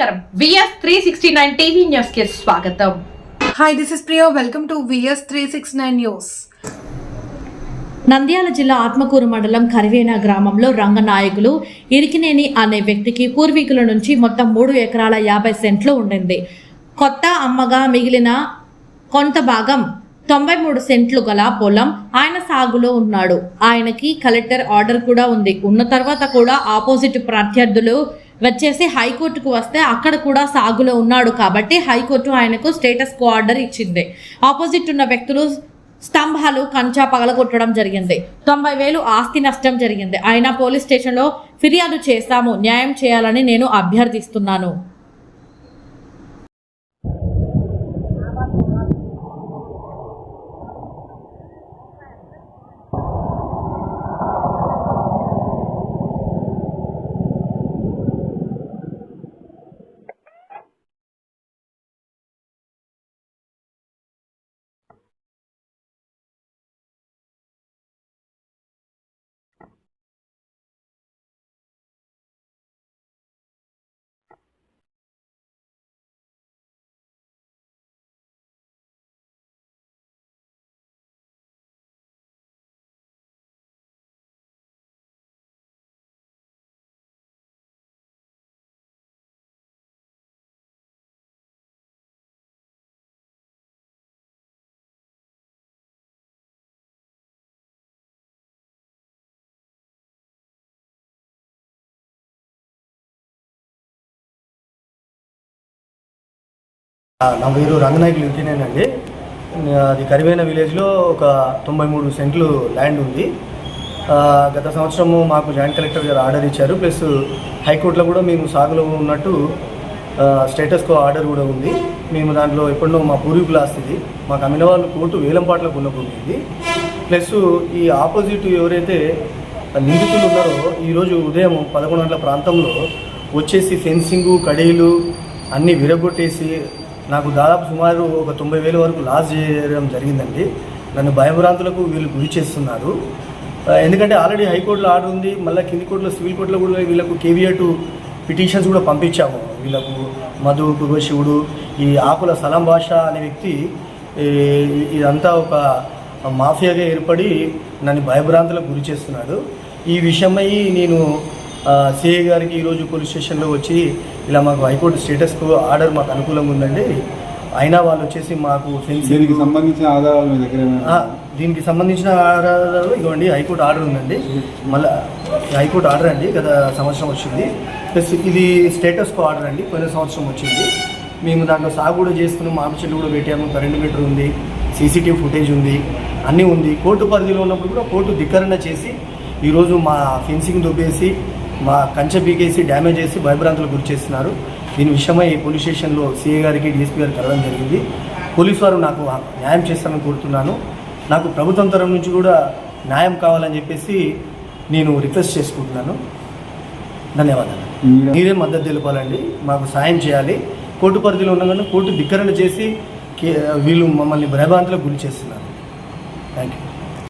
నమస్కారం VS 369 TV news కి స్వాగతం. Hi, this is Priya. Welcome to VS 369 News. Nandyal జిల్లా ఆత్మకూరు మండలం కరివేన గ్రామంలో రంగనాయకులు ఇరికినేని అనే వ్యక్తికి పూర్వీకుల నుంచి మొత్తం 3 ఎకరాల 50 సెంట్లు ఉండింది. కొత్త అమ్మగా మిగిలిన కొంత భాగం 93 సెంట్లు గల పొలం ఆయన సాగులో ఉన్నాడు. ఆయనకి కలెక్టర్ ఆర్డర్ కూడా ఉంది. ఉన్న తర్వాత కూడా ఆపోజిట్ ప్రత్యర్థులు వచ్చేసి హైకోర్టుకు వస్తే అక్కడ కూడా సాగులో ఉన్నాడు కాబట్టి హైకోర్టు ఆయనకు స్టేటస్ కో ఆర్డర్ ఇచ్చింది. ఆపోజిట్ ఉన్న వ్యక్తులు స్తంభాలు కంచా పగలగొట్టడం జరిగింది. 90,000 ఆస్తి నష్టం జరిగింది. అయినా పోలీస్ స్టేషన్లో ఫిర్యాదు చేస్తాము, న్యాయం చేయాలని నేను అభ్యర్థిస్తున్నాను. నా పేరు రంగనాయకులు ఇంటినేనండి. అది కరివేన విలేజ్లో ఒక 93 సెంట్లు ల్యాండ్ ఉంది. గత సంవత్సరము మాకు జాయింట్ కలెక్టర్ గారు ఆర్డర్ ఇచ్చారు. ప్లస్ హైకోర్టులో కూడా మేము సాగులో ఉన్నట్టు స్టేటస్ కో ఆర్డర్ కూడా ఉంది. మేము దాంట్లో ఎప్పుడో మా పూర్వీకుల ఆస్తిది, మాకు అమ్మిన వాళ్ళు కోర్టు వేలంపాట్లకు ఉన్న భూమి ఇది. ప్లస్ ఈ ఆపోజిట్ ఎవరైతే నిందితులు ఉన్నారో ఈరోజు ఉదయం 11 గంటల ప్రాంతంలో వచ్చేసి ఫెన్సింగు కడీలు అన్నీ విరగొట్టేసి నాకు దాదాపు సుమారు ఒక 90,000 వరకు లాస్ చేయడం జరిగిందండి. నన్ను భయభ్రాంతులకు వీళ్ళు గురి చేస్తున్నారు. ఎందుకంటే ఆల్రెడీ హైకోర్టులో ఆర్డర్ ఉంది, మళ్ళీ కింది కోర్టులో సివిల్ కోర్టులో కూడా వీళ్ళకు కేవియట్ పిటిషన్స్ కూడా పంపించాము. వీళ్ళకు మధు శివుడు ఈ ఆకుల సలాం బాషా అనే వ్యక్తి ఇదంతా ఒక మాఫియాగా ఏర్పడి నన్ను భయభ్రాంతులకు గురి చేస్తున్నాడు. ఈ విషయమై నేను సిఐ గారికి ఈరోజు పోలీస్ స్టేషన్లో వచ్చి ఇలా మాకు హైకోర్టు స్టేటస్కు ఆర్డర్ మాకు అనుకూలంగా ఉందండి, అయినా వాళ్ళు వచ్చేసి మాకు దీనికి సంబంధించిన ఆధారాలు మీ దగ్గర దీనికి సంబంధించిన ఆధారాలు ఇవ్వండి. హైకోర్టు ఆర్డర్ ఉందండి, మళ్ళీ హైకోర్టు ఆర్డర్ అండి గత సంవత్సరం వచ్చింది. ప్లస్ ఇది స్టేటస్కు ఆర్డర్ అండి, పోయిన సంవత్సరం వచ్చింది. మేము దాంట్లో సాగు కూడా చేస్తున్నాం, మామిడి చెట్లు కూడా పెట్టాము, కరెంటు మీటర్ ఉంది, సీసీటీవీ ఫుటేజ్ ఉంది, అన్నీ ఉంది. కోర్టు పరిధిలో ఉన్నప్పుడు కూడా కోర్టు ధిక్కరణ చేసి ఈరోజు మా ఫెన్సింగ్ దొబ్బేసి మా కంచె పీకేసి డ్యామేజ్ చేసి భయభ్రాంతులకు గురి చేస్తున్నారు. దీని విషయమై పోలీస్ స్టేషన్లో సిఐ గారికి డిఎస్పీ గారికి కలవడం జరిగింది. పోలీసు వారు నాకు న్యాయం చేస్తారని కోరుతున్నాను. నాకు ప్రభుత్వం తరఫు నుంచి కూడా న్యాయం కావాలని చెప్పేసి నేను రిక్వెస్ట్ చేసుకుంటున్నాను. ధన్యవాదాలు. మీరే మద్దతు తెలపాలండి, మాకు సాయం చేయాలి. కోర్టు పరిధిలో ఉండగానే కోర్టు ధిక్కరణ చేసి వీళ్ళు మమ్మల్ని భయభ్రాంతులకు గురి చేస్తున్నారు. Thank you.